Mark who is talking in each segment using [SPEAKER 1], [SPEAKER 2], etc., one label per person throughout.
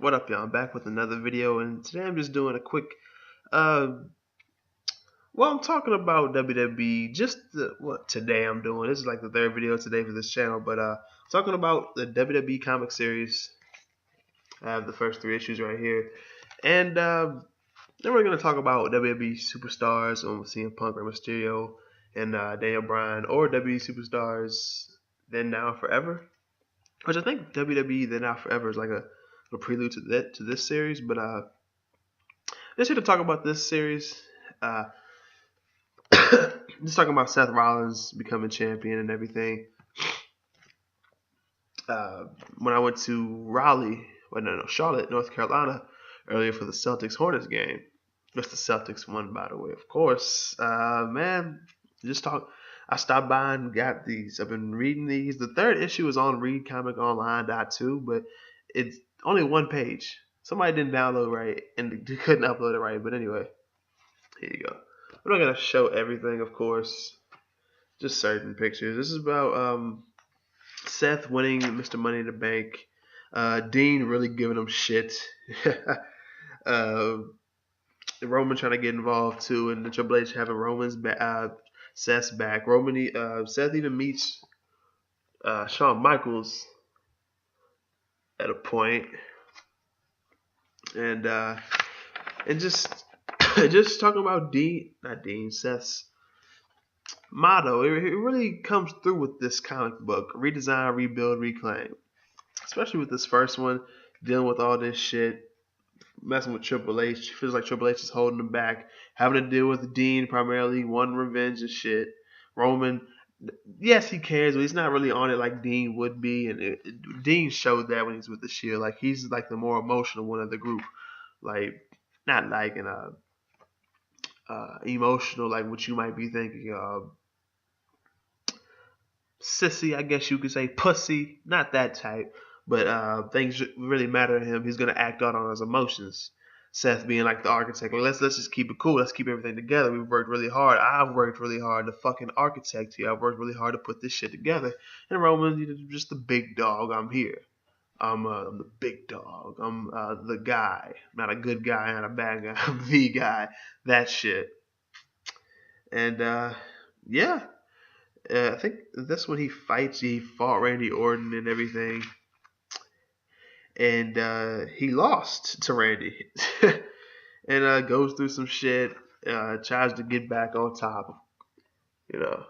[SPEAKER 1] What up, y'all? I'm back with another video, and today I'm just doing a quick, I'm talking about WWE. What today I'm doing. This is like the third video today for this channel, but talking about the WWE comic series. I have the first 3 issues right here, and then we're gonna talk about WWE superstars on CM Punk, Rey Mysterio, and Daniel Bryan, or WWE superstars then, now, forever. Which I think WWE then, now, forever is like a prelude to this series, but just here to talk about this series. Just talking about Seth Rollins becoming champion and everything. When I went to Charlotte, North Carolina, earlier for the Celtics Hornets game. Just the Celtics won, by the way, of course. Man, I stopped by and got these. I've been reading these. The 3rd issue is on readcomiconline.2, but it's only 1 page. Somebody didn't download right and couldn't upload it right. But anyway, here you go. I'm not gonna show everything, of course. Just certain pictures. This is about Seth winning Mr. Money in the Bank. Dean really giving him shit. Roman trying to get involved too, and the Triple H having Seth's back. Seth even meets Shawn Michaels at a point, and just just talking about Seth's motto. It really comes through with this comic book: redesign, rebuild, reclaim. Especially with this first one, dealing with all this shit, messing with Triple H. Feels like Triple H is holding him back, having to deal with Dean primarily, wanting revenge and shit. Roman, yes, he cares, but he's not really on it like Dean would be. And Dean showed that when he's with the Shield. Like, he's like the more emotional one of the group. Like, not like an emotional like what you might be thinking of. Sissy, I guess you could say, pussy, not that type. But things really matter to him. He's gonna act out on his emotions. Seth being like the architect. Let's just keep it cool. Let's keep everything together. We've worked really hard. I've worked really hard to fucking architect here. I've worked really hard to put this shit together. And Roman, you're just the big dog. I'm here. I'm the big dog. I'm the guy. Not a good guy, not a bad guy. I'm the guy. That shit. And yeah. I think that's when he fights. He fought Randy Orton and everything. And he lost to Randy. And goes through some shit. Tries to get back on top. You know.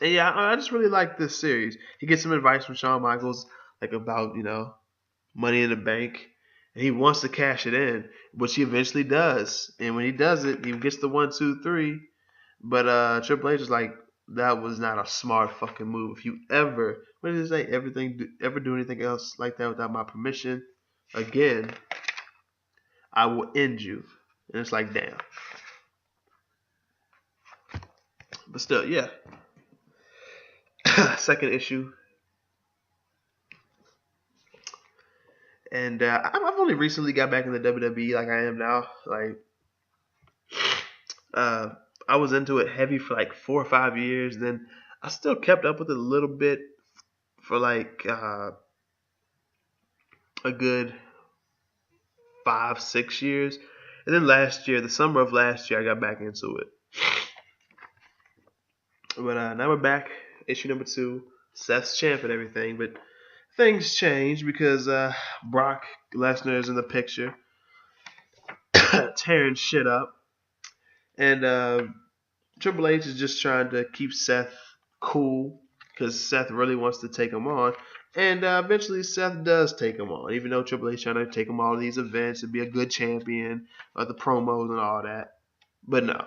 [SPEAKER 1] And yeah, I just really like this series. He gets some advice from Shawn Michaels, like about, Money in the Bank. And he wants to cash it in, which he eventually does. And when he does it, he gets the 1, 2, 3. But Triple H is like, that was not a smart fucking move. If you ever, what did he say? Ever do anything else like that without my permission, again, I will end you. And it's like, damn. But still, yeah. 2nd issue. And I've only recently got back in the WWE like I am now. Like, I was into it heavy for like 4 or 5 years. Then I still kept up with it a little bit for like a good 5, 6 years. And then the summer of last year, I got back into it. But now we're back, issue number 2. Seth's champ and everything. But things change because Brock Lesnar is in the picture, tearing shit up. And Triple H is just trying to keep Seth cool because Seth really wants to take him on. And eventually Seth does take him on, even though Triple H is trying to take him all of these events and be a good champion, the promos and all that. But no.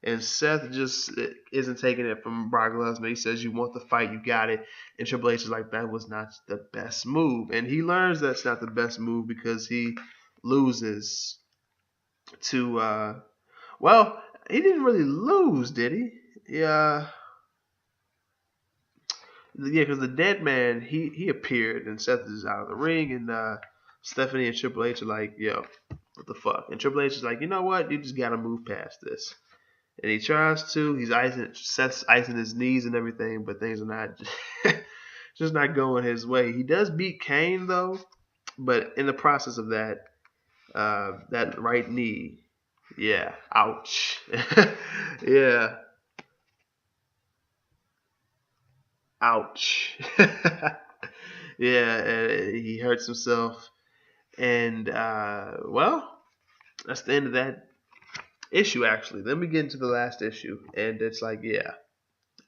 [SPEAKER 1] And Seth just isn't taking it from Brock Lesnar. He says, you want the fight, you got it. And Triple H is like, that was not the best move. And he learns that's not the best move because he loses to, he didn't really lose, did he? Yeah, because the dead man, he appeared, and Seth is out of the ring, and Stephanie and Triple H are like, yo, what the fuck? And Triple H is like, you know what? You just got to move past this. And he tries to. Seth's icing his knees and everything, but things are not just not going his way. He does beat Kane though, but in the process of that, that right knee, yeah, ouch, yeah, ouch, yeah, he hurts himself, and well, that's the end of that issue. Actually, then we get into the last issue, and it's like, yeah,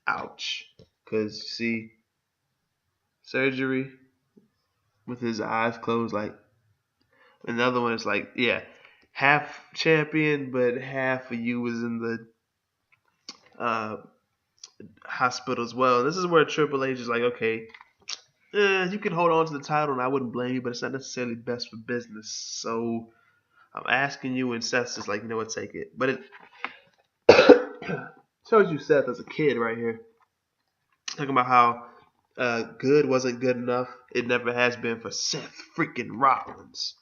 [SPEAKER 1] ouch, because see, surgery with his eyes closed, like. Another one is like, yeah, half champion, but half of you was in the uh, hospital as well. This is where Triple H is like, okay, you can hold on to the title, and I wouldn't blame you, but it's not necessarily best for business. So I'm asking you, and Seth's just like, you know what, take it. But it shows you Seth as a kid right here, talking about how good wasn't good enough. It never has been for Seth freaking Rollins.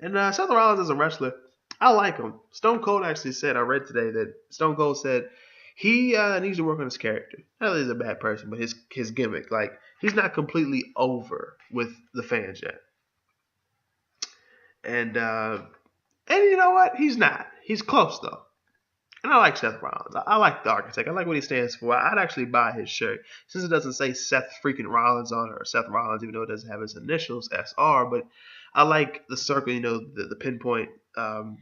[SPEAKER 1] And Seth Rollins is a wrestler. I like him. Stone Cold actually said, I read today that Stone Cold said he needs to work on his character. Not that he's a bad person, but his gimmick. Like, he's not completely over with the fans yet. And you know what? He's not. He's close, though. And I like Seth Rollins. I like the architect. I like what he stands for. I'd actually buy his shirt. Since it doesn't say Seth freaking Rollins on it, or Seth Rollins, even though it doesn't have his initials, SR, but I like the circle, you know, the pinpoint, the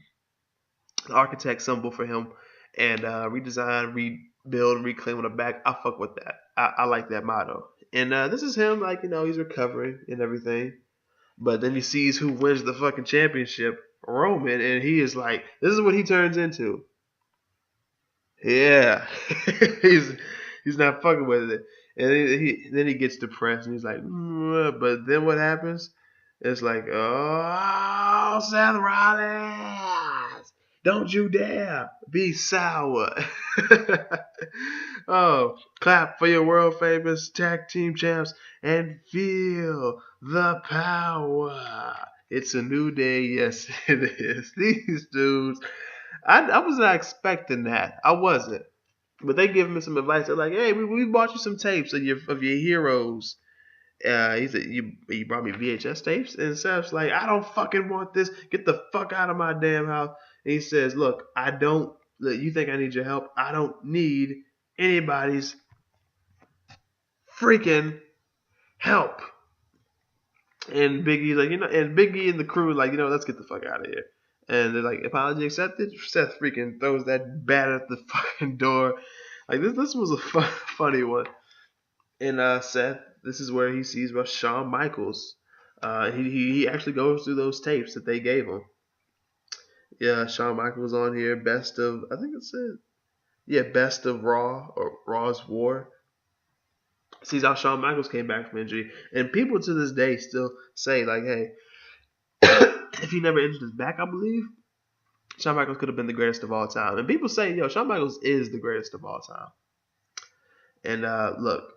[SPEAKER 1] architect symbol for him, and redesign, rebuild, and reclaim on the back. I fuck with that. I like that motto. And this is him, like, you know, he's recovering and everything. But then he sees who wins the fucking championship, Roman, and he is like, this is what he turns into. Yeah, he's not fucking with it, and then he gets depressed, and he's like, but then what happens? It's like, oh, Seth Rollins, don't you dare be sour. Oh, clap for your world famous tag team champs and feel the power. It's a new day, yes it is. These dudes. I was not expecting that. I wasn't. But they give me some advice. They're like, hey, we bought you some tapes of your heroes. He said, you brought me VHS tapes? And Seth's like, I don't fucking want this. Get the fuck out of my damn house. And he says, look, you think I need your help? I don't need anybody's freaking help. And Big E's like, and Big E and the crew are like, let's get the fuck out of here. And they're like, apology accepted. Seth freaking throws that bat at the fucking door. Like, this was a funny one. And Seth, this is where he sees Shawn Michaels. He actually goes through those tapes that they gave him. Yeah, Shawn Michaels on here. Best of, I think it said, best of Raw or Raw's War. Sees how Shawn Michaels came back from injury. And people to this day still say, like, hey, if he never injured his back, I believe, Shawn Michaels could have been the greatest of all time. And people say, Shawn Michaels is the greatest of all time. And look,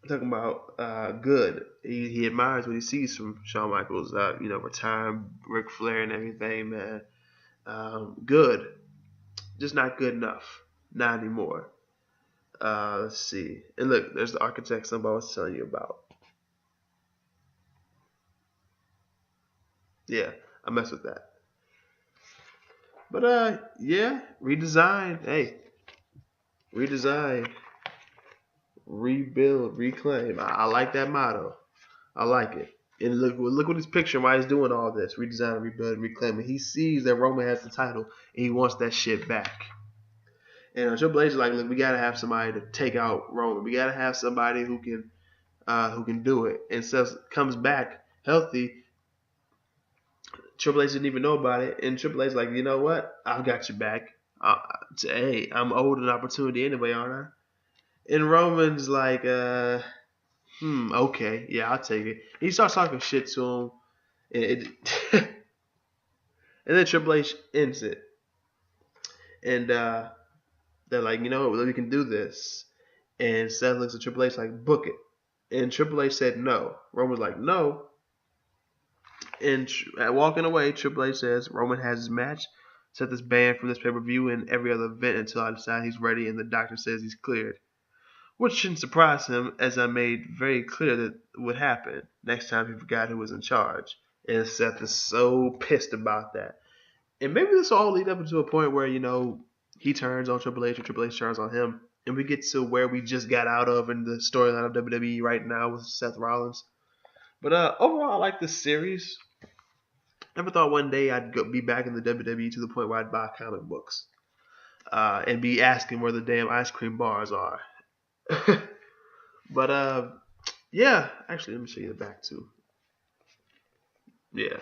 [SPEAKER 1] talking about good. He admires what he sees from Shawn Michaels, retiring Ric Flair and everything, man. Good. Just not good enough. Not anymore. Let's see. And look, there's the architect somebody was telling you about. Yeah, I mess with that. But redesign. Hey, redesign, rebuild, reclaim. I like that motto. I like it. And look what he's picturing while he's doing all this. Redesign, rebuild, reclaim. And he sees that Roman has the title and he wants that shit back. And Triple H is like, look, we gotta have somebody to take out Roman. We gotta have somebody who can do it. And Seth comes back healthy. Triple H didn't even know about it, and Triple H like, you know what? I've got your back. Hey, I'm owed an opportunity anyway, aren't I? And Roman's like, okay, yeah, I'll take it. He starts talking shit to him, and and then Triple H ends it, and they're like, we can do this. And Seth looks at Triple H like, book it. And Triple H said no. Roman's like, no. And walking away, Triple H says Roman has his match. Seth is banned from this pay-per-view and every other event until I decide he's ready and the doctor says he's cleared. which shouldn't surprise him, as I made very clear that would happen next time he forgot who was in charge. And Seth is so pissed about that. And maybe this will all lead up to a point where, he turns on Triple H or Triple H turns on him. And we get to where we just got out of in the storyline of WWE right now with Seth Rollins. But overall, I like this series. Never thought one day I'd be back in the WWE to the point where I'd buy comic books. And be asking where the damn ice cream bars are. But yeah, actually, let me show you the back too. Yeah,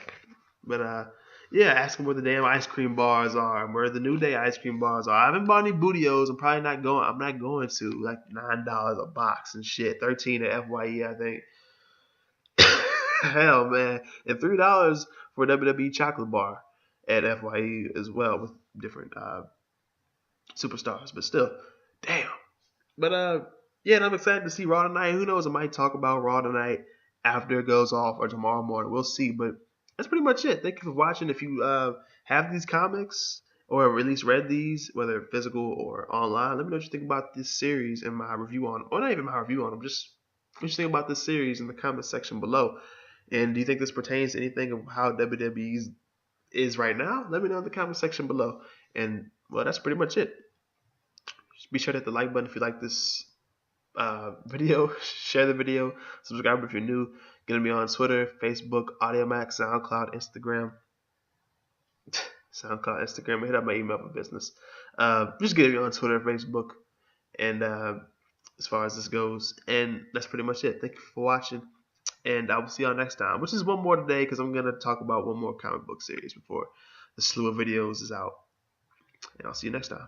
[SPEAKER 1] but yeah, asking where the damn ice cream bars are, where the New Day ice cream bars are. I haven't bought any Bootios. I'm not going to. Like $9 a box and shit. 13 at FYE, I think. Hell, man, and $3 for a WWE chocolate bar at FYE as well with different superstars. But still, damn. But yeah, and I'm excited to see Raw tonight. Who knows? I might talk about Raw tonight after it goes off or tomorrow morning. We'll see. But that's pretty much it. Thank you for watching. If you have these comics or at least read these, whether physical or online, let me know what you think about this series and my review on, or not even my review on them. Just what you think about this series in the comment section below. And do you think this pertains to anything of how WWE is right now? Let me know in the comment section below. And well, that's pretty much it. Just be sure to hit the like button if you like this video. Share the video. Subscribe if you're new. Gonna be on Twitter, Facebook, AudioMax, SoundCloud, Instagram. Hit up my email for business. Just get me on Twitter, Facebook, and as far as this goes. And that's pretty much it. Thank you for watching. And I will see y'all next time, which is one more today because I'm going to talk about one more comic book series before the slew of videos is out. And I'll see you next time.